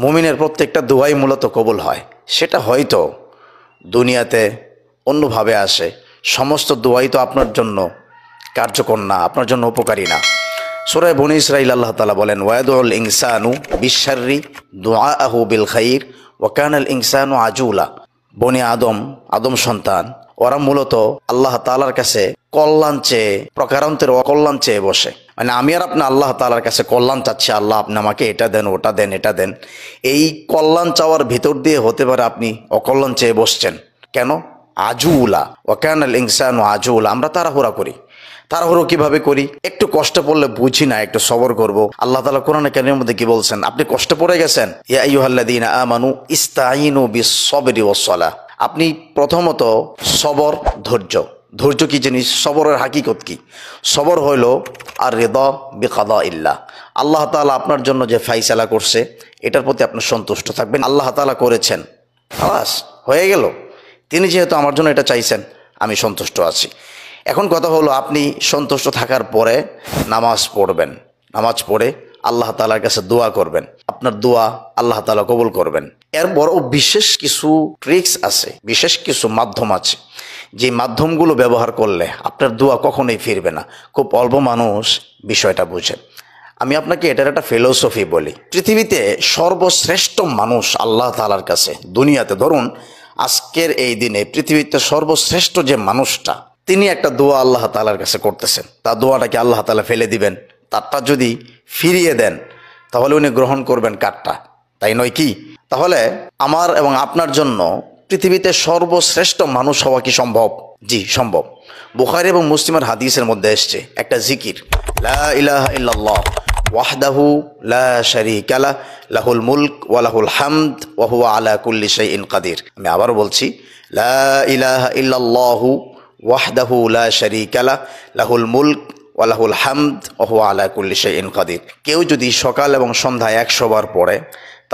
মুমিনের প্রত্যেকটা দোয়াই মূলত কবুল হয়, সেটা হয়তো দুনিয়াতে অন্যভাবে আসে। সমস্ত দোয়াই তো আপনার জন্য কার্যকর না, আপনার জন্য উপকারী না। সূরা বনী ইসরাঈল আল্লাহ তাআলা বলেন, ওয়ায়াদুল ইনসানু বিশ-শাররি দুআআহু বিল খাইর ওয়া কানাল ইনসানু আজুলা। বনি আদম সন্তান, ওরা মূলত আল্লাহ তাআলার কাছে কল্যাণ চেয়ে, প্রকারান্তের অকল্যাণ চেয়ে বসে। মানে আমি আর আপনি আল্লাহ তাআলার কাছে কল্যাণ চাচ্ছি, আল্লাহ আপনি আমাকে এটা দেন, ওটা দেন, এটা দেন। এই কল্যাণ চাওয়ার ভিতর দিয়ে হতে পারে আপনি অকল্যাণ চেয়ে বসছেন। কেন? আজুলা, ওয়া কানাল ইনসানু আজুলা। আমরা তাড়াহুড়া করি। তাড়াহুড়ো কিভাবে করি? একটু কষ্ট পড়লে বুঝি না, একটু সবর করব। আল্লাহ তাআলা কোরআনে কারীমের মধ্যে কি বলছেন? আপনি কষ্ট পড়ে গেছেন, ইয়া আইয়ুহাল্লাযীনা আমানু ইস্তাঈনু বিস-সাবরি ওয়াস-সালাহ। আপনি প্রথমত সবর, ধৈর্য কি জিনিস? সবরের হাকিকত কি? সবর হইল আর রিদা বিকাদাইল্লাহ। আল্লাহ তাআলা আপনার জন্য যে ফাইসালা করছে এটার প্রতি আপনি সন্তুষ্ট থাকবেন। আল্লাহ তাআলা করেছেন, খালাস হয়ে গেল। তিনি যেহেতু আমার জন্য এটা চাইছেন, আমি সন্তুষ্ট আছি। এখন কথা হলো, আপনি সন্তুষ্ট থাকার পরে নামাজ পড়বেন। নামাজ পড়ে আল্লাহ তাআলার কাছে দোয়া করবেন। আপনার দোয়া আল্লাহ তাআলা কবুল করবেন। এরপরও বিশেষ কিছু ট্রিক্স আছে, বিশেষ কিছু মাধ্যম আছে, যে মাধ্যমগুলো ব্যবহার করলে আপনার দোয়া কখনোই ফিরবে না। খুব অল্প মানুষ বিষয়টা বুঝে। আমি আপনাকে এটার একটা ফিলোসফি বলি। পৃথিবীতে সর্বশ্রেষ্ঠ মানুষ আল্লাহ তাআলার কাছে, দুনিয়াতে ধরুন আজকের এই দিনে পৃথিবীতে সর্বশ্রেষ্ঠ যে মানুষটা, তিনি একটা দোয়া আল্লাহ তাআলার কাছে করতেছেন। তার দোয়াটাকে আল্লাহ তাআলা ফেলে দিবেন, তারটা যদি ফিরিয়ে দেন তাহলে উনি গ্রহণ করবেন কারটা, তাই নয় কি? তাহলে আমার এবং আপনার জন্য পৃথিবীতে সর্বশ্রেষ্ঠ মানুষ হওয়া কি সম্ভব? জি সম্ভব। বুখারী এবং মুসলিমের হাদিসের মধ্যে এসছে একটা জিকির, লা ইলাহা ইল্লাল্লাহ ওয়াহদাহু লা শারীকা লাহ লাহুল মুলক ওয়া লাহুল হামদ ওয়া হুয়া আলা কুল্লি শাইইন কাদির। আমি আবারও বলছি, লা ইলাহা ইল্লাল্লাহু ওয়াহদাহু লা শারীকা লাহ লাহুল মুলক ওয়া লাহুল হামদ ওয়া হুয়া আলা কুল্লি শাইইন কাদির। কেউ যদি সকাল এবং সন্ধ্যায় 100 বার পড়ে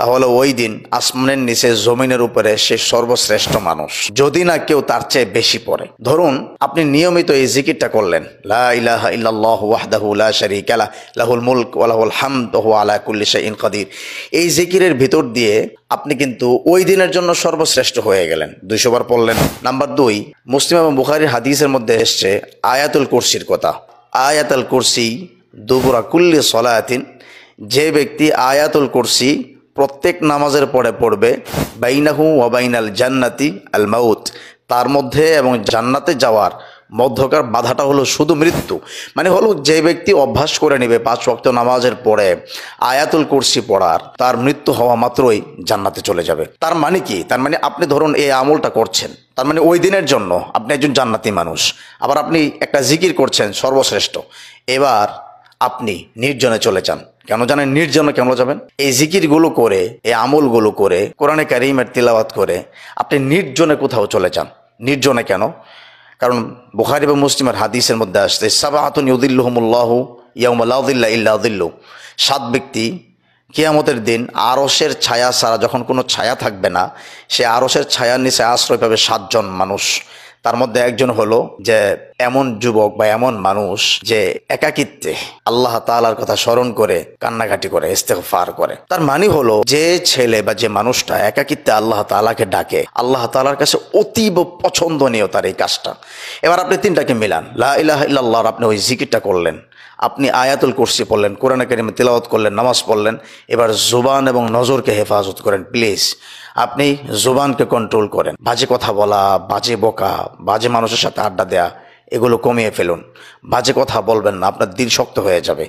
তাহলে ওই দিন আসমানের নিচে জমিনের উপরে সে সর্বশ্রেষ্ঠ মানুষ, যদি না কেউ তার চেয়ে বেশি পড়ে। ধরুন আপনি নিয়মিত এই জিকিরটা করলেন, লা ইলাহা ইল্লাল্লাহু ওয়াহদাহু লা শারীকা লাহ লাহুল মুলক ওয়া লাহুল হামদ ওয়া হুয়া আলা কুল্লি শাইইন কাদির। এই জিকিরের ভিতর দিয়ে আপনি কিন্তু ওই দিনের জন্য সর্বশ্রেষ্ঠ হয়ে গেলেন। 200 বার পড়লেন। নাম্বার 2, মুসলিম এবং বুখারীর হাদিসের মধ্যে এসছে আয়াতুল কুরসির কথা। আয়াতুল কুরসি দুবুরা কুল্লি সলাতিন। যে ব্যক্তি আয়াতুল কুরসি প্রত্যেক নামাজের পরে পড়বে, বাইনাহু ওয়া বাইনাল জান্নাতি আল মাউত, তার মধ্যে এবং জান্নাতে যাওয়ার মধ্যকার বাধাটা হলো শুধু মৃত্যু। মানে হলো যে ব্যক্তি অভ্যাস করে নেবে 5 ওয়াক্ত নামাজের পরে আয়াতুল কুরসি পড়ার, তার মৃত্যু হওয়া মাত্রই জান্নাতে চলে যাবে। তার মানে কি? তার মানে আপনি ধরুন এই আমলটা করছেন, তার মানে ওই দিনের জন্য আপনি একজন জান্নাতি মানুষ। আবার আপনি একটা জিকির করছেন সর্বশ্রেষ্ঠ। এবার আপনি নির্জনে চলে যান। কেন জানেন নির্জনে কেন যাবেন? এই জিকিরগুলো করে, এই আমলগুলো করে, কোরআনে কারীমের তিলাওয়াত করে আপনি নির্জনে কোথাও চলে যান। নির্জনে কেন? কারণ বুখারী এবং মুসলিমের হাদিসের মধ্যে আসছে, সাবআতুন ইউযিল্লুহুমুল্লাহু ইয়াওমা লা যিল্লা ইল্লা যিল্লু। 7 ব্যক্তি কিয়ামতের দিন আরশের ছায়া ছাড়া, যখন কোনো ছায়া থাকবে না, সে আরশের ছায়ার নিচে আশ্রয় পাবে 7 জন মানুষ। তার মধ্যে একজন হলো যে এমন যুবক বা এমন মানুষ যে একাকিত্বে আল্লাহ তাআলার কথা স্মরণ করে কান্নাকাটি করে, ইস্তেগফার করে। তার মানে হলো যে ছেলে বা যে মানুষটা একাকিত্বে আল্লাহ তাআলাকে ডাকে, আল্লাহ তাআলার কাছে অতীব পছন্দনীয় তার এই কাজটা। এবার আপনি 3টাকে মিলান, লা ইলাহা ইল্লাল্লাহ, আপনি ওই জিকিরটা করলেন, আপনি আয়াতুল কুরসি পড়লেন, কোরআনে কারীমে তিলাওয়াত করলেন, নামাজ পড়লেন। এবার জুবান এবং নজরকে হেফাজত করেন। প্লিজ আপনি জুবানকে কন্ট্রোল করেন। বাজে কথা বলা, বাজে বকা, বাজে মানুষের সাথে আড্ডা দেয়া, এগুলো কমিয়ে ফেলুন। বাজে কথা বলবেন না, আপনার দিল শক্ত হয়ে যাবে।